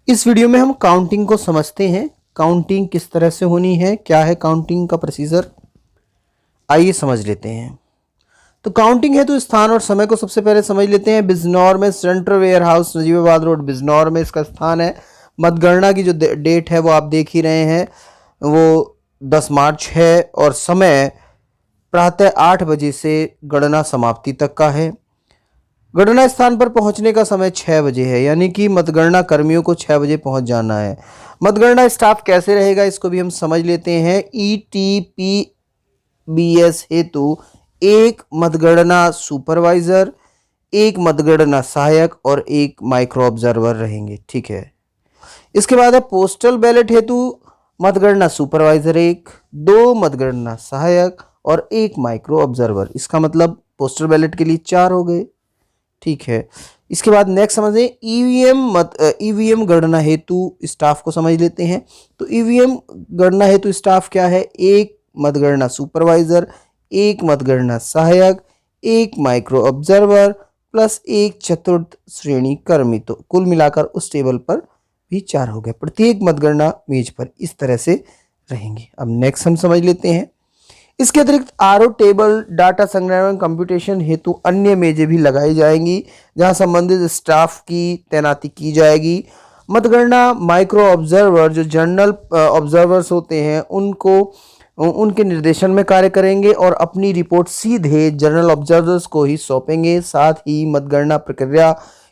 इस वीडियो में हम काउंटिंग को समझते हैं। काउंटिंग किस तरह से होनी है, क्या है काउंटिंग का प्रोसीजर, आइए समझ लेते हैं। तो काउंटिंग है तो स्थान और समय को सबसे पहले समझ लेते हैं। बिजनौर में central warehouse, Najibabad road, Bijnor में इसका स्थान है। मतगणना की जो डेट है वो आप देख ही रहे हैं, वो 10 मार्च है और समय प्रातः 8 बजे से गणना समाप्ति तक का है। गणना स्थान पर पहुंचने का समय 6 बजे है, यानी कि मतगणना कर्मियों को 6 बजे पहुंच जाना है। मतगणना स्टाफ कैसे रहेगा इसको भी हम समझ लेते हैं। ETPBS हेतु एक मतगणना सुपरवाइजर, एक मतगणना सहायक और एक माइक्रो ऑब्जर्वर रहेंगे। ठीक है, इसके बाद है पोस्टल बैलेट हेतु मतगणना सुपरवाइजर एक, 2 मतगणना सहायक और 1 माइक्रो ऑब्जर्वर। इसका मतलब पोस्टल बैलेट के लिए 4 हो गए। ठीक है, इसके बाद नेक्स्ट समझें ईवीएम गणना हेतु स्टाफ को समझ लेते हैं। तो ईवीएम गणना हेतु स्टाफ क्या है, एक मतगणना सुपरवाइजर, एक मतगणना सहायक, एक माइक्रो ऑब्जर्वर प्लस एक चतुर्थ श्रेणी कर्मी। तो कुल मिलाकर उस टेबल पर भी 4 हो गए। प्रत्येक मतगणना मेज पर इस तरह से रहेंगे। अब नेक्स्ट हम समझ लेते हैं। इसके अतिरिक्त आरओ टेबल, डाटा संग्रह एवं कंप्यूटेशन हेतु अन्य मेजें भी लगाई जाएंगी जहां संबंधित स्टाफ की तैनाती की जाएगी। मतगणना माइक्रो ऑब्जर्वर जो जनरल ऑब्जर्वर्स होते हैं उनके निर्देशन में कार्य करेंगे और अपनी रिपोर्ट सीधे जनरल ऑब्जर्वर्स को ही सौंपेंगे। साथ ही मतगणना प्रक्रिया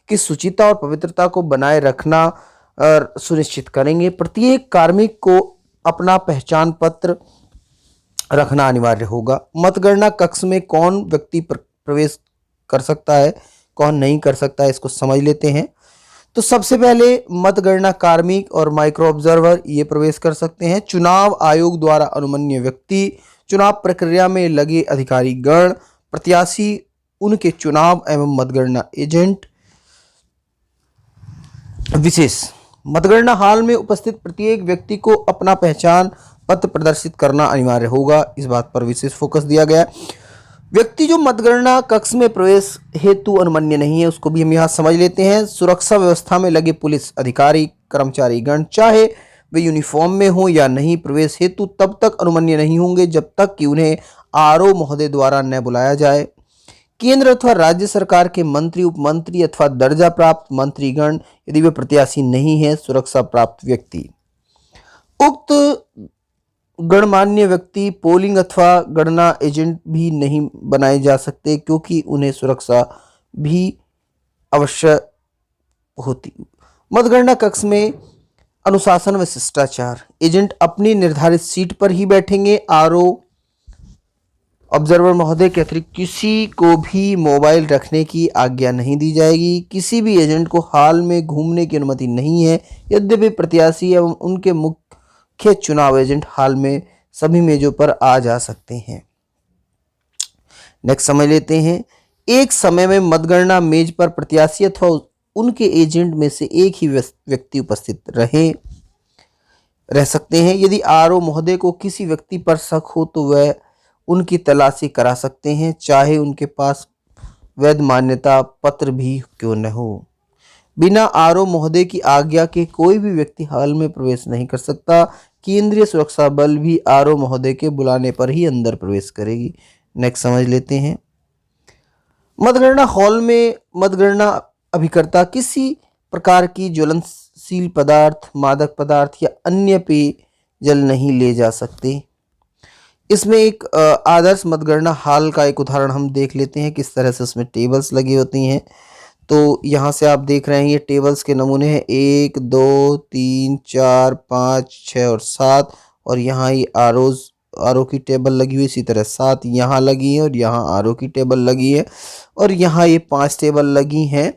की शुचिता और पवित्रता को बनाए रखना सुनिश्चित करेंगे। प्रत्येक कार्मिक को अपना पहचान पत्र रखना अनिवार्य होगा। मतगणना कक्ष में कौन व्यक्ति प्रवेश कर सकता है, कौन नहीं कर सकता है, इसको समझ लेते हैं। तो सबसे पहले मतगणना कार्मिक और माइक्रो ऑब्जर्वर ये प्रवेश कर सकते हैं। चुनाव आयोग द्वारा अनुमन्य व्यक्ति, चुनाव प्रक्रिया में लगे अधिकारी गण, प्रत्याशी, उनके चुनाव एवं मतगणना एजेंट। विशेष मतगणना हॉल में उपस्थित प्रत्येक व्यक्ति को अपना पहचान पत्र प्रदर्शित करना अनिवार्य होगा, इस बात पर विशेष फोकस दिया गया है। व्यक्ति जो मतगणना कक्ष में प्रवेश हेतु अनुमन्य नहीं है उसको भी हम यहाँ समझ लेते हैं। सुरक्षा व्यवस्था में लगे पुलिस अधिकारी कर्मचारी गण चाहे वे यूनिफॉर्म में हो या नहीं, प्रवेश हेतु तब तक अनुमन्य नहीं होंगे जब तक कि उन्हें आरओ महोदय द्वारा न बुलाया जाए। केंद्र अथवा राज्य सरकार के मंत्री, उपमंत्री अथवा दर्जा प्राप्त मंत्रीगण यदि वे प्रत्याशी नहीं है, सुरक्षा प्राप्त व्यक्ति। उक्त गणमान्य व्यक्ति पोलिंग अथवा गणना एजेंट भी नहीं बनाए जा सकते क्योंकि उन्हें सुरक्षा भी आवश्यक होती। मतगणना कक्ष में अनुशासन व शिष्टाचार, एजेंट अपनी निर्धारित सीट पर ही बैठेंगे। आरओ ऑब्जर्वर महोदय के अतिरिक्त किसी को भी मोबाइल रखने की आज्ञा नहीं दी जाएगी। किसी भी एजेंट को हॉल में घूमने की अनुमति नहीं है। यद्यपि प्रत्याशी एवं उनके मुख्य चुनाव एजेंट हॉल में सभी मेजों पर आ जा सकते हैं। नेक्स्ट समझ लेते हैं। एक समय में मतगणना मेज पर प्रत्याशी अथवा उनके एजेंट में से एक ही व्यक्ति उपस्थित रह सकते हैं। यदि आरओ महोदय को किसी व्यक्ति पर शक हो तो वह उनकी तलाशी करा सकते हैं, चाहे उनके पास वैध मान्यता पत्र भी क्यों न हो। बिना आरओ महोदय की आज्ञा के कोई भी व्यक्ति हॉल में प्रवेश नहीं कर सकता। केंद्रीय सुरक्षा बल भी आरओ महोदय के बुलाने पर ही अंदर प्रवेश करेगी। नेक्स्ट समझ लेते हैं। मतगणना हॉल में मतगणना अभिकर्ता किसी प्रकार की ज्वलनशील पदार्थ, मादक पदार्थ या अन्य पेयजल नहीं ले जा सकते। इसमें एक आदर्श मतगणना हॉल का एक उदाहरण हम देख लेते हैं, किस तरह से उसमें टेबल्स लगी होती हैं। तो यहाँ से आप देख रहे हैं ये टेबल्स के नमूने हैं 1 2 3 4 5 6 और 7 और यहाँ ये आरओ की टेबल लगी हुई, इसी तरह 7 यहाँ लगी है और यहाँ आरओ की टेबल लगी है और यहाँ ये 5 टेबल लगी हैं।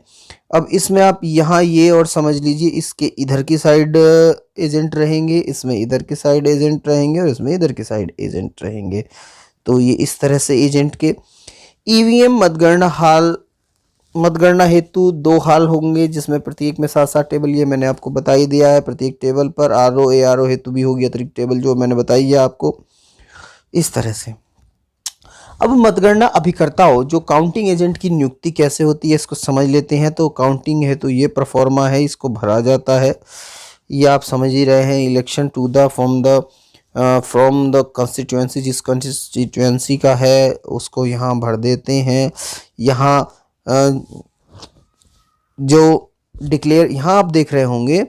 अब इसमें आप यहाँ ये और समझ लीजिए, इसके इधर की साइड एजेंट रहेंगे, इसमें इधर की साइड एजेंट रहेंगे और इसमें इधर की साइड एजेंट रहेंगे। तो ये इस तरह से एजेंट के। ईवीएम मतगणना हेतु 2 हॉल होंगे जिसमें प्रत्येक में 7-7 टेबल, ये मैंने आपको बता ही दिया है। प्रत्येक टेबल पर आरओ एआरओ हेतु भी होगी अतिरिक्त टेबल जो मैंने बताई है आपको, इस तरह से। अब मतगणना अभिकर्ताओं जो काउंटिंग एजेंट की नियुक्ति कैसे होती है इसको समझ लेते हैं। तो काउंटिंग है तो ये प्रोफार्मा है, इसको भरा जाता है, ये आप समझ ही रहे हैं। Election to the from the constituency, जिस कंस्टिट्यूएंसी का है उसको यहाँ भर देते हैं। यहाँ जो डिक्लेयर, यहाँ आप देख रहे होंगे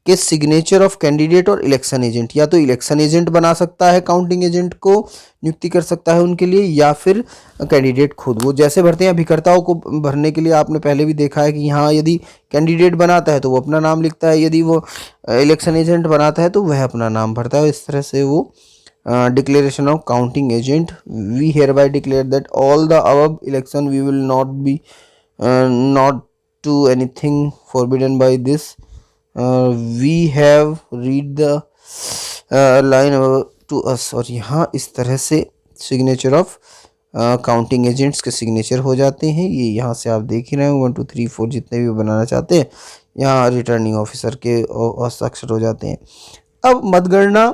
कि सिग्नेचर ऑफ कैंडिडेट और इलेक्शन एजेंट, या तो इलेक्शन एजेंट बना सकता है काउंटिंग एजेंट को, नियुक्ति कर सकता है उनके लिए, या फिर कैंडिडेट खुद वो जैसे भरते हैं। अभिकर्ताओं को भरने के लिए आपने पहले भी देखा है कि यहाँ यदि कैंडिडेट बनाता है तो वो अपना नाम लिखता है, यदि वो इलेक्शन एजेंट बनाता है तो वह अपना नाम भरता है। इस तरह से वो declaration of counting agent, we hereby declare that all the above election we will not be not to anything forbidden by this, we have read the line to us. और यहाँ इस तरह से सिग्नेचर ऑफ काउंटिंग एजेंट्स के signature हो जाते हैं। ये यहाँ से आप देख ही रहे हो 1 2 3 4 जितने भी बनाना चाहते हैं यहाँ रिटर्निंग ऑफिसर के हस्ताक्षर हो जाते हैं। अब मतगणना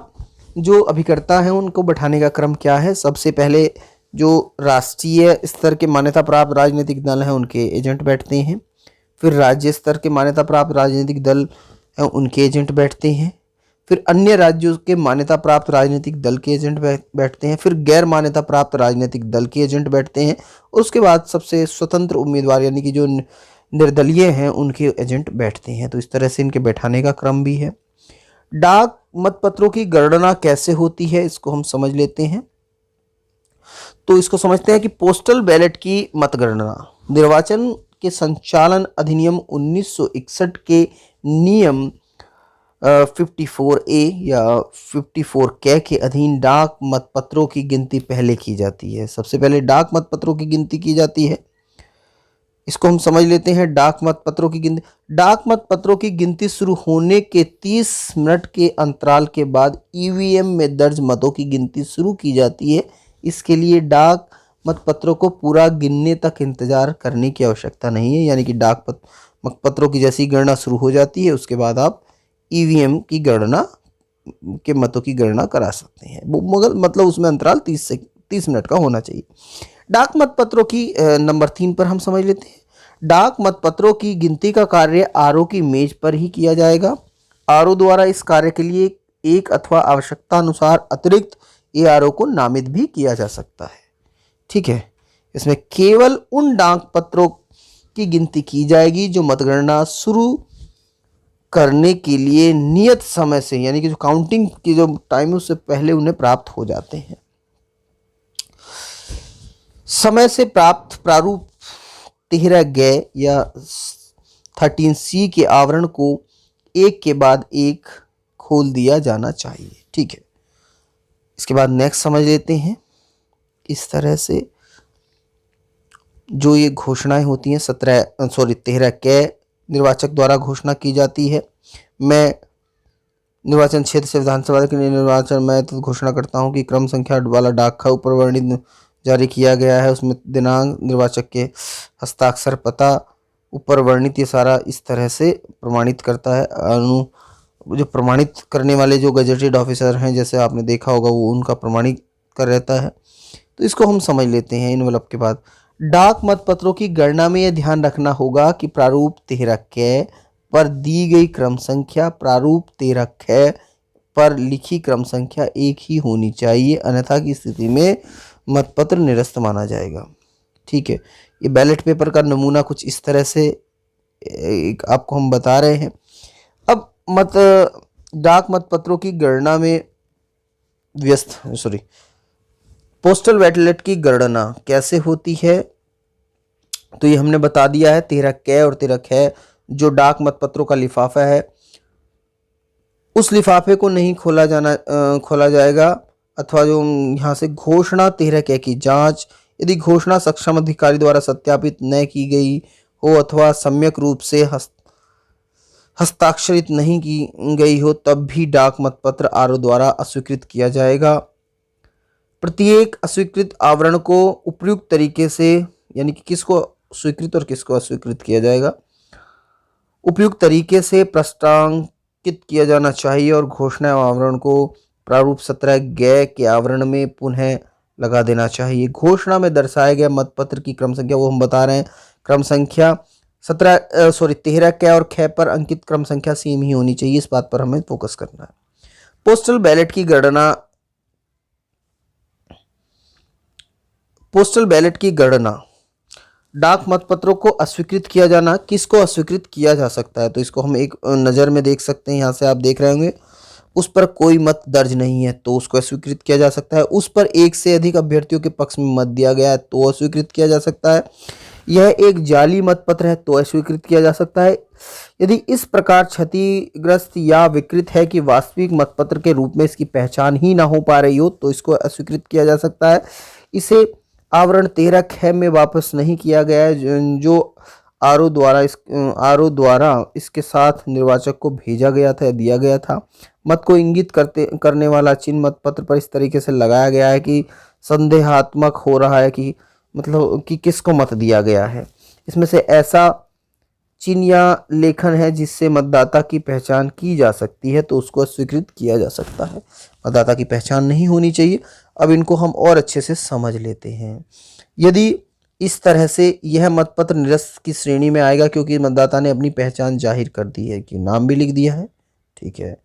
जो अभिकर्ता हैं उनको बैठाने का क्रम क्या है। सबसे पहले जो राष्ट्रीय स्तर के मान्यता प्राप्त राजनीतिक दल हैं उनके एजेंट बैठते हैं, फिर राज्य स्तर के मान्यता प्राप्त राजनीतिक दल हैं उनके एजेंट बैठते हैं, फिर अन्य राज्यों के मान्यता प्राप्त राजनीतिक दल के एजेंट बैठते हैं, फिर गैर मान्यता प्राप्त राजनीतिक दल के एजेंट बैठते हैं, उसके बाद सबसे स्वतंत्र उम्मीदवार यानी कि जो निर्दलीय हैं उनके एजेंट बैठते हैं। तो इस तरह से इनके बैठाने का क्रम भी है। डाक मतपत्रों की गणना कैसे होती है इसको हम समझ लेते हैं। तो इसको समझते हैं कि पोस्टल बैलेट की मतगणना निर्वाचन के संचालन अधिनियम 1961 के नियम 54A या 54K के अधीन डाक मतपत्रों की गिनती पहले की जाती है। सबसे पहले डाक मतपत्रों की गिनती की जाती है, इसको हम समझ लेते हैं। डाक मतपत्रों की गिनती, डाक मतपत्रों की गिनती शुरू होने के 30 मिनट के अंतराल के बाद ईवीएम में दर्ज मतों की गिनती शुरू की जाती है। इसके लिए डाक मतपत्रों को पूरा गिनने तक इंतजार करने की आवश्यकता नहीं है, यानी कि डाक मतपत्रों की जैसी गणना शुरू हो जाती है उसके बाद आप ईवीएम की गणना के मतों की गणना करा सकते हैं, मगर मतलब उसमें अंतराल 30 मिनट का होना चाहिए। डाक मतपत्रों की नंबर 3 पर हम समझ लेते हैं। डाक मतपत्रों की गिनती का कार्य आरओ की मेज पर ही किया जाएगा। आरओ द्वारा इस कार्य के लिए एक अथवा आवश्यकता अनुसार अतिरिक्त एआरओ को नामित भी किया जा सकता है। ठीक है, इसमें केवल उन डाक पत्रों की गिनती की जाएगी जो मतगणना शुरू करने के लिए नियत समय से, यानी कि जो काउंटिंग की जो टाइम है उससे पहले उन्हें प्राप्त हो जाते हैं। समय से प्राप्त प्रारूप 13G या 13C के आवरण को एक के बाद एक खोल दिया जाना चाहिए। ठीक है, इसके बाद नेक्स्ट समझ लेते हैं। इस तरह से जो ये घोषणाएं होती हैं 13K निर्वाचक द्वारा घोषणा की जाती है। मैं निर्वाचन क्षेत्र से विधानसभा के निर्वाचन मैं तो घोषणा करता हूं कि क्रम संख्या वाला डाकखा ऊपर वर्णित जारी किया गया है, उसमें दिनांक, निर्वाचक के हस्ताक्षर, पता ऊपर वर्णित, ये सारा इस तरह से प्रमाणित करता है। जो प्रमाणित करने वाले जो गजेटेड ऑफिसर हैं जैसे आपने देखा होगा वो उनका प्रमाणित कर रहता है। तो इसको हम समझ लेते हैं इनवलप के बाद। डाक मतपत्रों की गणना में यह ध्यान रखना होगा कि प्रारूप 13K पर दी गई क्रम संख्या प्रारूप 13K पर लिखी क्रम संख्या एक ही होनी चाहिए, अन्यथा की स्थिति में मतपत्र निरस्त माना जाएगा। ठीक है, ये बैलेट पेपर का नमूना कुछ इस तरह से आपको हम बता रहे हैं। अब डाक मतपत्रों की गणना में पोस्टल बैलेट की गणना कैसे होती है तो ये हमने बता दिया है। 13K और 13K जो डाक मतपत्रों का लिफाफा है उस लिफाफे को नहीं खोला जाएगा, अथवा जो यहाँ से घोषणा 13K की जांच, यदि घोषणा सक्षम अधिकारी द्वारा सत्यापित न की गई हो अथवा सम्यक रूप से हस्ताक्षरित नहीं की गई हो तब भी डाक मतपत्र आरओ द्वारा अस्वीकृत किया जाएगा। प्रत्येक अस्वीकृत आवरण को उपयुक्त तरीके से, यानी कि किसको स्वीकृत और किसको अस्वीकृत किया जाएगा, उपयुक्त तरीके से प्रस्तावित किया जाना चाहिए और घोषणा आवरण को प्रारूप 17G के आवरण में पुनः लगा देना चाहिए। घोषणा में दर्शाए गए मतपत्र की क्रम संख्या, वो हम बता रहे हैं, क्रम संख्या 13 क और ख पर अंकित क्रम संख्या सेम ही होनी चाहिए, इस बात पर हमें फोकस करना है। पोस्टल बैलेट की गणना, पोस्टल बैलेट की गणना, डाक मतपत्रों को अस्वीकृत किया जाना, किसको अस्वीकृत किया जा सकता है, तो इसको हम एक नज़र में देख सकते हैं। यहाँ से आप देख रहे होंगे उस पर कोई मत दर्ज नहीं है तो उसको अस्वीकृत किया जा सकता है। उस पर एक से अधिक अभ्यर्थियों के पक्ष में मत दिया गया है तो अस्वीकृत किया जा सकता है। यह एक जाली मतपत्र है तो अस्वीकृत किया जा सकता है। यदि इस प्रकार क्षतिग्रस्त या विकृत है कि वास्तविक मतपत्र के रूप में इसकी पहचान ही ना हो पा रही हो तो इसको अस्वीकृत किया जा सकता है। इसे आवरण 13 ख में वापस नहीं किया गया है जो आरओ द्वारा इसके साथ निर्वाचक को भेजा गया था या दिया गया था। मत को इंगित करने वाला चिन्ह मतपत्र पर इस तरीके से लगाया गया है कि संदेहात्मक हो रहा है कि मतलब कि किसको मत दिया गया है। इसमें से ऐसा चिन्ह या लेखन है जिससे मतदाता की पहचान की जा सकती है तो उसको स्वीकृत किया जा सकता है। मतदाता की पहचान नहीं होनी चाहिए। अब इनको हम और अच्छे से समझ लेते हैं। यदि इस तरह से यह मतपत्र निरस्त की श्रेणी में आएगा क्योंकि मतदाता ने अपनी पहचान जाहिर कर दी है, कि नाम भी लिख दिया है। ठीक है,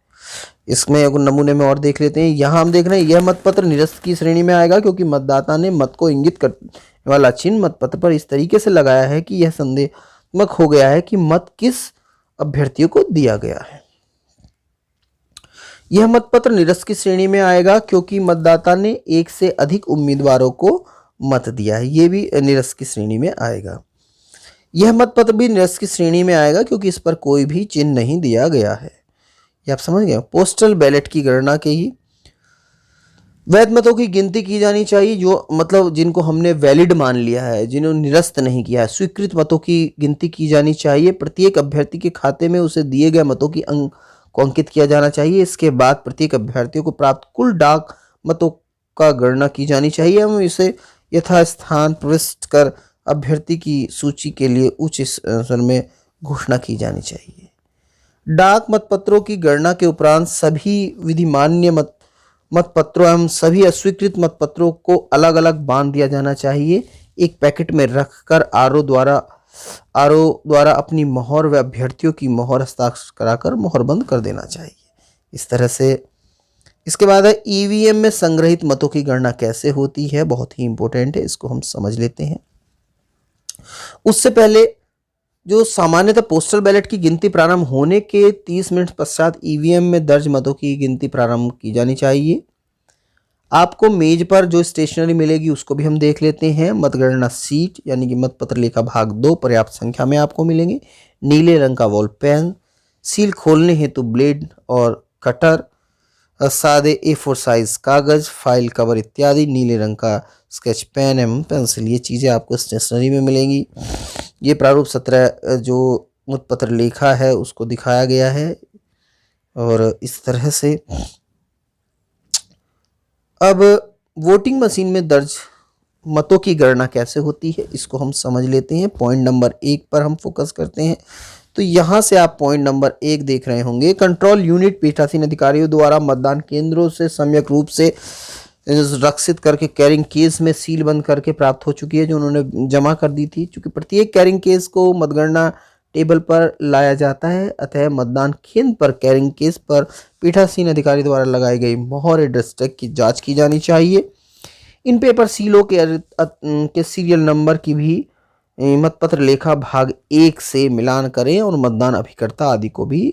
इसमें एक नमूने में और देख लेते हैं। यहाँ हम देख रहे हैं यह मतपत्र निरस्त की श्रेणी में आएगा क्योंकि मतदाता ने मत को इंगित करने वाला चिन्ह मतपत्र पर इस तरीके से लगाया है कि यह संदेहात्मक हो गया है कि मत किस अभ्यर्थियों को दिया गया है। यह मतपत्र निरस्त की श्रेणी में आएगा क्योंकि मतदाता ने एक से अधिक उम्मीदवारों को मत दिया है, ये भी निरस्त की श्रेणी में आएगा। यह मतपत्र भी निरस्त की श्रेणी में आएगा क्योंकि इस पर कोई भी चिन्ह नहीं दिया गया है। ये आप समझ गए। पोस्टल बैलेट की गणना के ही वैध मतों की गिनती की जानी चाहिए, जो मतलब जिनको हमने वैलिड मान लिया है, जिन्होंने निरस्त नहीं किया है। स्वीकृत मतों की गिनती की जानी चाहिए। प्रत्येक अभ्यर्थी के खाते में उसे दिए गए मतों की अंक को अंकित किया जाना चाहिए। इसके बाद प्रत्येक अभ्यर्थियों को प्राप्त कुल डाक मतों का गणना की जानी चाहिए एवं इसे यथास्थान प्रविष्ट कर अभ्यर्थी की सूची के लिए उच्च स्तर में घोषणा की जानी चाहिए। डाक मतपत्रों की गणना के उपरांत सभी विधिमान्य मतपत्रों एवं सभी अस्वीकृत मतपत्रों को अलग अलग बांध दिया जाना चाहिए। एक पैकेट में रखकर आरओ द्वारा अपनी मोहर व अभ्यर्थियों की मोहर हस्ताक्षर कराकर मोहरबंद कर देना चाहिए। इस तरह से इसके बाद है ईवीएम में संग्रहित मतों की गणना कैसे होती है, बहुत ही इंपॉर्टेंट है, इसको हम समझ लेते हैं। उससे पहले जो सामान्यतः पोस्टल बैलेट की गिनती प्रारंभ होने के 30 मिनट पश्चात ईवीएम में दर्ज मतों की गिनती प्रारंभ की जानी चाहिए। आपको मेज पर जो स्टेशनरी मिलेगी उसको भी हम देख लेते हैं। मतगणना सीट यानी कि मतपत्र लेखा भाग 2 पर्याप्त संख्या में आपको मिलेंगे। नीले रंग का बॉल पेन, सील खोलने हेतु ब्लेड और कटर, सादे A4 साइज कागज, फाइल कवर इत्यादि, नीले रंग का स्केच पेन एवं पेंसिल, ये चीज़ें आपको स्टेशनरी में मिलेंगी। ये प्रारूप 17 जो मतपत्र लेखा है उसको दिखाया गया है। और इस तरह से अब वोटिंग मशीन में दर्ज मतों की गणना कैसे होती है इसको हम समझ लेते हैं। पॉइंट नंबर 1 पर हम फोकस करते हैं। तो यहाँ से आप पॉइंट नंबर 1 देख रहे होंगे। कंट्रोल यूनिट पीठासीन अधिकारियों द्वारा मतदान केंद्रों से सम्यक रूप से रक्षित करके कैरिंग केस में सील बंद करके प्राप्त हो चुकी है, जो उन्होंने जमा कर दी थी। क्योंकि प्रत्येक कैरिंग केस को मतगणना टेबल पर लाया जाता है, अतः मतदान केंद्र पर कैरिंग केस पर पीठासीन अधिकारी द्वारा लगाई गई मोहर एड्रेस टैग की जांच की जानी चाहिए। इन पेपर सीलों के सीरियल नंबर की भी मतपत्र लेखा भाग 1 से मिलान करें और मतदान अभिकर्ता आदि को भी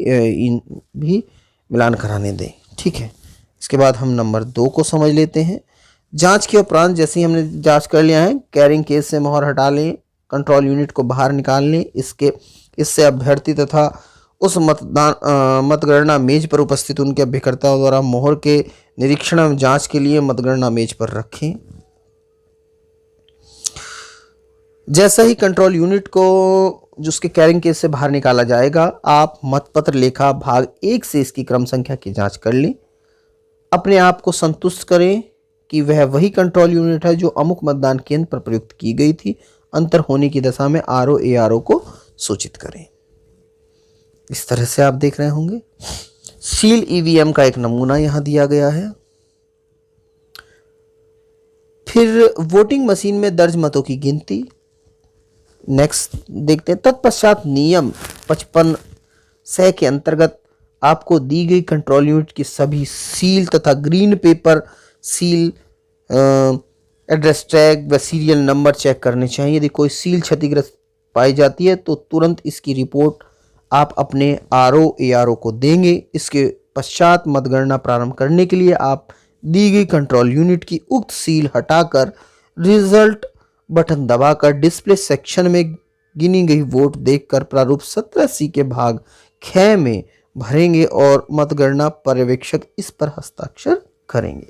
मिलान कराने दें। ठीक है, इसके बाद हम नंबर 2 को समझ लेते हैं। जांच के उपरांत जैसे ही हमने जांच कर लिया है, कैरिंग केस से मोहर हटा लें, कंट्रोल यूनिट को बाहर निकाल लें। इससे अभ्यर्थी तथा उस मतगणना मेज पर उपस्थित उनके अभिकर्ताओं द्वारा मोहर के निरीक्षण एवं जांच के लिए मतगणना मेज पर रखें। जैसा ही कंट्रोल यूनिट को जो उसके कैरिंग केस से बाहर निकाला जाएगा, आप मतपत्र लेखा भाग 1 से इसकी क्रम संख्या की जांच कर लें। अपने आप को संतुष्ट करें कि वह वही कंट्रोल यूनिट है जो अमुक मतदान केंद्र पर प्रयुक्त की गई थी। अंतर होने की दशा में आरओ एआरओ को सूचित करें। इस तरह से आप देख रहे होंगे। सील ईवीएम का एक नमूना यहां दिया गया है। फिर वोटिंग मशीन में दर्ज मतों की गिनती। नेक्स्ट देखते हैं। तत्पश्चात नियम 55 सै के अंतर्गत आपको दी गई कंट्रोल यूनिट की सभी सील तथा green pepper seal, address tag व सीरियल नंबर चेक करने चाहिए। यदि कोई सील क्षतिग्रस्त पाई जाती है तो तुरंत इसकी रिपोर्ट आप अपने आरओ एआरओ को देंगे। इसके पश्चात मतगणना प्रारंभ करने के लिए आप दी गई कंट्रोल यूनिट की उक्त सील हटाकर रिजल्ट बटन दबाकर डिस्प्ले सेक्शन में गिनी गई वोट देखकर प्रारूप 17C के भाग ख में भरेंगे और मतगणना पर्यवेक्षक इस पर हस्ताक्षर करेंगे।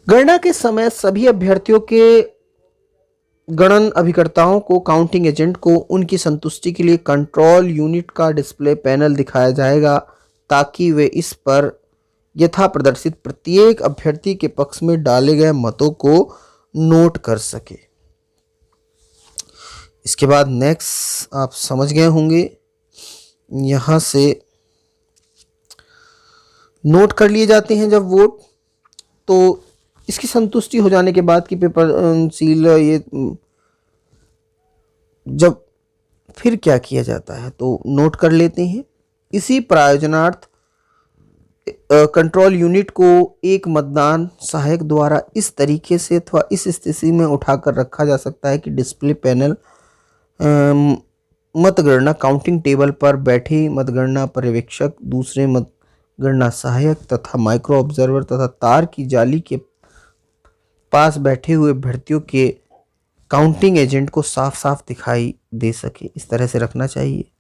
गणना के समय सभी अभ्यर्थियों के गणन अभिकर्ताओं को काउंटिंग एजेंट को उनकी संतुष्टि के लिए कंट्रोल यूनिट का डिस्प्ले पैनल दिखाया जाएगा ताकि वे इस पर यथा प्रदर्शित प्रत्येक अभ्यर्थी के पक्ष में डाले गए मतों को नोट कर सके। इसके बाद नेक्स्ट आप समझ गए होंगे, यहां से नोट कर लिए जाते हैं जब वोट, तो इसकी संतुष्टि हो जाने के बाद की पेपर सील ये जब फिर क्या किया जाता है तो नोट कर लेते हैं। इसी प्रयोजनार्थ कंट्रोल यूनिट को एक मतदान सहायक द्वारा इस तरीके से अथवा इस स्थिति में उठाकर रखा जा सकता है कि डिस्प्ले पैनल मतगणना काउंटिंग टेबल पर बैठे मतगणना पर्यवेक्षक, दूसरे मतगणना सहायक तथा माइक्रो ऑब्जर्वर तथा तार की जाली के पास बैठे हुए अभ्यर्थियों के काउंटिंग एजेंट को साफ साफ दिखाई दे सके, इस तरह से रखना चाहिए।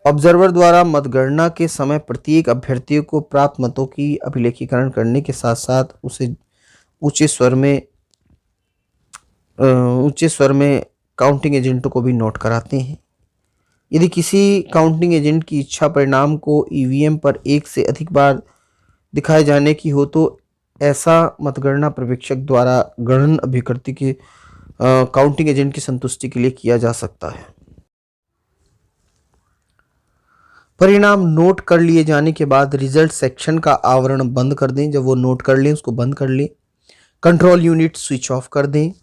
ऑब्जर्वर द्वारा मतगणना के समय प्रत्येक अभ्यर्थी को प्राप्त मतों की अभिलेखीकरण करने के साथ साथ उसे ऊंचे स्वर में काउंटिंग एजेंटों को भी नोट कराते हैं। यदि किसी काउंटिंग एजेंट की इच्छा परिणाम को ईवीएम पर एक से अधिक बार दिखाए जाने की हो तो ऐसा मतगणना पर्यवेक्षक द्वारा गणन अभिकर्ता के काउंटिंग एजेंट की संतुष्टि के लिए किया जा सकता है। परिणाम नोट कर लिए जाने के बाद रिजल्ट सेक्शन का आवरण बंद कर दें। जब वो नोट कर लें उसको बंद कर लें। कंट्रोल यूनिट स्विच ऑफ कर दें।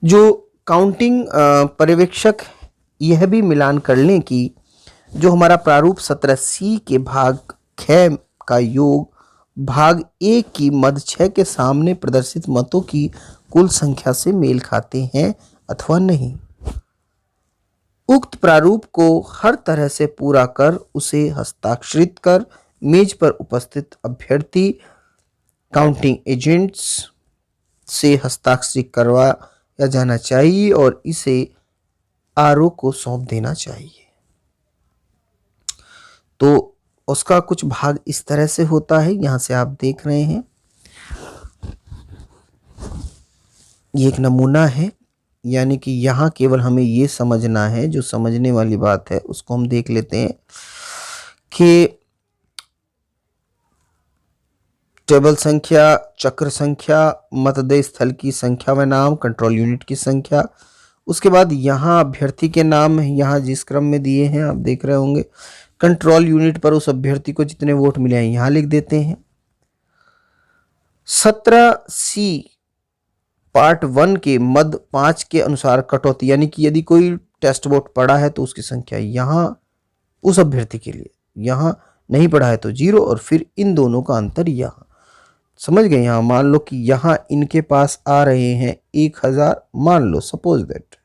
जो काउंटिंग पर्यवेक्षक यह भी मिलान कर लें कि जो हमारा प्रारूप 17C के भाग ख का योग भाग ए की मद 6 के सामने प्रदर्शित मतों की कुल संख्या से मेल खाते हैं अथवा नहीं। उक्त प्रारूप को हर तरह से पूरा कर उसे हस्ताक्षरित कर मेज पर उपस्थित अभ्यर्थी काउंटिंग एजेंट्स से हस्ताक्षरित करवाया जाना चाहिए और इसे आरओ को सौंप देना चाहिए। तो उसका कुछ भाग इस तरह से होता है, यहां से आप देख रहे हैं, ये एक नमूना है, यानी कि यहाँ केवल हमें ये समझना है, जो समझने वाली बात है उसको हम देख लेते हैं कि टेबल संख्या, चक्र संख्या, मतदेय स्थल की संख्या व नाम, कंट्रोल यूनिट की संख्या, उसके बाद यहाँ अभ्यर्थी के नाम यहाँ जिस क्रम में दिए हैं आप देख रहे होंगे। कंट्रोल यूनिट पर उस अभ्यर्थी को जितने वोट मिले हैं यहाँ लिख देते हैं। 17C पार्ट 1 के मद 5 के अनुसार कटौती, यानी कि यदि कोई टेस्ट वोट पड़ा है तो उसकी संख्या यहाँ उस अभ्यर्थी के लिए, यहाँ नहीं पड़ा है तो 0 और फिर इन दोनों का अंतर यहाँ। समझ गए? यहाँ मान लो कि यहाँ इनके पास आ रहे हैं 1000, मान लो सपोज दैट,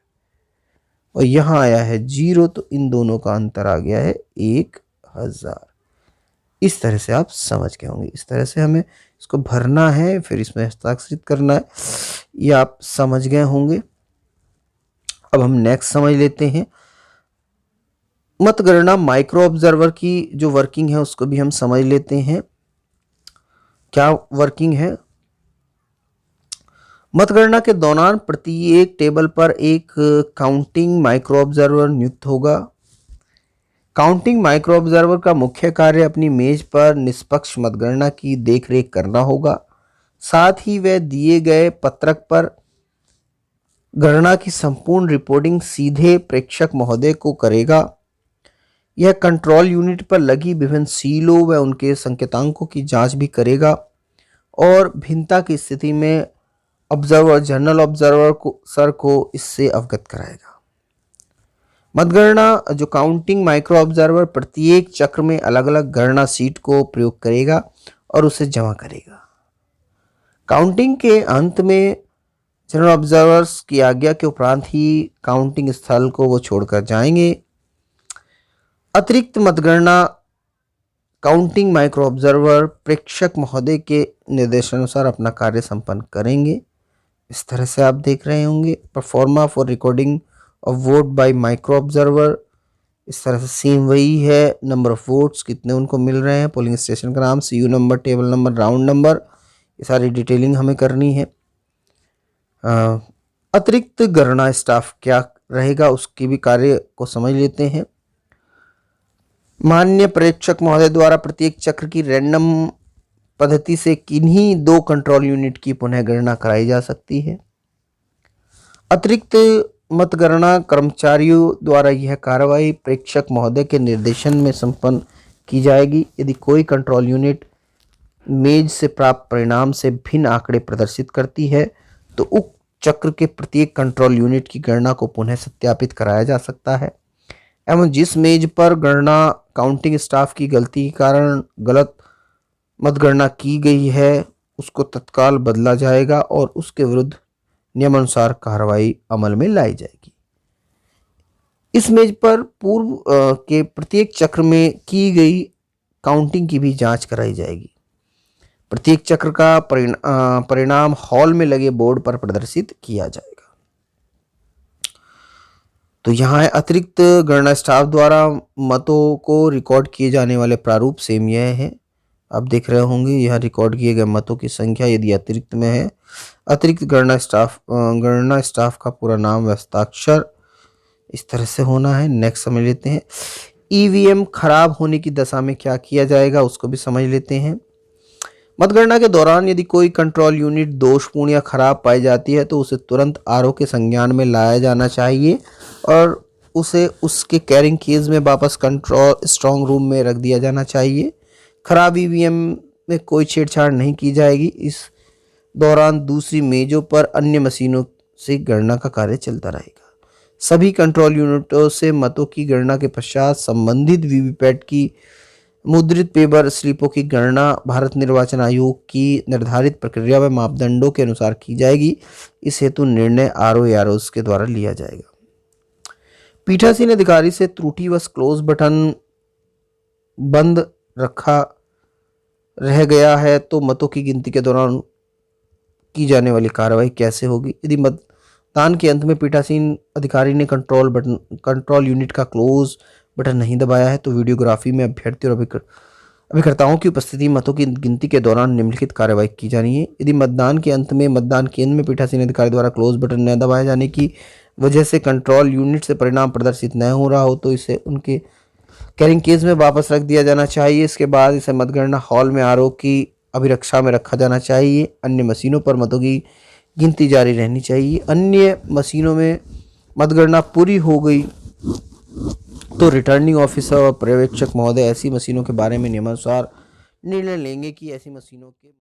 और यहाँ आया है 0, तो इन दोनों का अंतर आ गया है 1000। इस तरह से आप समझ गए होंगे। इस तरह से हमें इसको भरना है, फिर इसमें हस्ताक्षरित करना है, ये आप समझ गए होंगे। अब हम नेक्स्ट समझ लेते हैं। मतगणना माइक्रो ऑब्जर्वर की जो वर्किंग है उसको भी हम समझ लेते हैं। क्या वर्किंग है? मतगणना के दौरान प्रत्येक टेबल पर एक काउंटिंग माइक्रो ऑब्जर्वर नियुक्त होगा। काउंटिंग माइक्रो ऑब्जर्वर का मुख्य कार्य अपनी मेज पर निष्पक्ष मतगणना की देखरेख करना होगा। साथ ही वह दिए गए पत्रक पर गणना की संपूर्ण रिपोर्टिंग सीधे प्रेक्षक महोदय को करेगा। यह कंट्रोल यूनिट पर लगी विभिन्न सीलों व उनके संकेतांकों की जांच भी करेगा। और भिन्नता की स्थिति में ऑब्जर्वर जनरल ऑब्जर्वर को सर को इससे अवगत कराएगा। मतगणना जो काउंटिंग माइक्रो ऑब्जर्वर प्रत्येक चक्र में अलग अलग गणना सीट को प्रयोग करेगा और उसे जमा करेगा। काउंटिंग के अंत में जनरल ऑब्जर्वर्स की आज्ञा के उपरांत ही काउंटिंग स्थल को वो छोड़कर जाएंगे। अतिरिक्त मतगणना काउंटिंग माइक्रो ऑब्जर्वर प्रेक्षक महोदय के निर्देशानुसार अपना कार्य संपन्न करेंगे। इस तरह से आप देख रहे होंगे pro forma for recording of vote by micro observer. इस तरह से सेम वही है, नंबर ऑफ वोट्स कितने उनको मिल रहे हैं, पोलिंग स्टेशन का नाम, CU number, table number, round number, ये सारी डिटेलिंग हमें करनी है। अतिरिक्त गणना स्टाफ क्या रहेगा उसके भी कार्य को समझ लेते हैं। माननीय प्रेक्षक महोदय द्वारा प्रत्येक चक्र की रैंडम पद्धति से किन्हीं 2 कंट्रोल यूनिट की पुनः गणना कराई जा सकती है। अतिरिक्त मतगणना कर्मचारियों द्वारा यह कार्रवाई प्रेक्षक महोदय के निर्देशन में संपन्न की जाएगी। यदि कोई कंट्रोल यूनिट मेज से प्राप्त परिणाम से भिन्न आंकड़े प्रदर्शित करती है तो उक्त चक्र के प्रत्येक कंट्रोल यूनिट की गणना को पुनः सत्यापित कराया जा सकता है एवं जिस मेज पर गणना काउंटिंग स्टाफ की गलती के कारण गलत मतगणना की गई है उसको तत्काल बदला जाएगा और उसके विरुद्ध नियमानुसार कार्रवाई अमल में लाई जाएगी। इस मेज पर पूर्व के प्रत्येक चक्र में की गई काउंटिंग की भी जांच कराई जाएगी। प्रत्येक चक्र का परिणाम हॉल में लगे बोर्ड पर प्रदर्शित किया जाएगा। तो यहाँ है अतिरिक्त गणना स्टाफ द्वारा मतों को रिकॉर्ड किए जाने वाले प्रारूप सेम यह है। आप देख रहे होंगे यह रिकॉर्ड किए गए मतों की संख्या यदि अतिरिक्त में है। अतिरिक्त गणना स्टाफ का पूरा नाम व हस्ताक्षर इस तरह से होना है। नेक्स्ट समझ लेते हैं। ईवीएम खराब होने की दशा में क्या किया जाएगा उसको भी समझ लेते हैं। मतगणना के दौरान यदि कोई कंट्रोल यूनिट दोषपूर्ण या खराब पाई जाती है तो उसे तुरंत आरओ के संज्ञान में लाया जाना चाहिए और उसे उसके कैरिंग केस में वापस कंट्रोल स्ट्रांग रूम में रख दिया जाना चाहिए। खराब ईवीएम में कोई छेड़छाड़ नहीं की जाएगी। इस दौरान दूसरी मेजों पर अन्य मशीनों से गणना का कार्य चलता रहेगा। सभी कंट्रोल यूनिटों से मतों की गणना के पश्चात संबंधित वीवीपैट की मुद्रित पेपर स्लिपों की गणना भारत निर्वाचन आयोग की निर्धारित प्रक्रिया व मापदंडों के अनुसार की जाएगी। इस हेतु निर्णय आरओ के द्वारा लिया जाएगा। पीठासीन अधिकारी से त्रुटिवश क्लोज बटन बंद रखा रह गया है तो मतों की गिनती के दौरान की जाने वाली कार्रवाई कैसे होगी। यदि मतदान के अंत में पीठासीन अधिकारी ने कंट्रोल यूनिट का क्लोज बटन नहीं दबाया है तो वीडियोग्राफी में अभ्यर्थी और अभिकर्ताओं की उपस्थिति मतों की गिनती के दौरान निम्नलिखित कार्रवाई की जानी है। यदि मतदान के अंत में मतदान केंद्र में पीठासीन अधिकारी द्वारा क्लोज बटन न दबाए जाने की वजह से कंट्रोल यूनिट से परिणाम प्रदर्शित न हो रहा हो तो इसे उनके कैरिंग केस में वापस रख दिया जाना चाहिए। इसके बाद इसे मतगणना हॉल में आरओ की अभिरक्षा में रखा जाना चाहिए। अन्य मशीनों पर मतों की गिनती जारी रहनी चाहिए। अन्य मशीनों में मतगणना पूरी हो गई तो रिटर्निंग ऑफिसर और पर्यवेक्षक महोदय ऐसी मशीनों के बारे में नियमानुसार निर्णय लेंगे कि ऐसी मशीनों के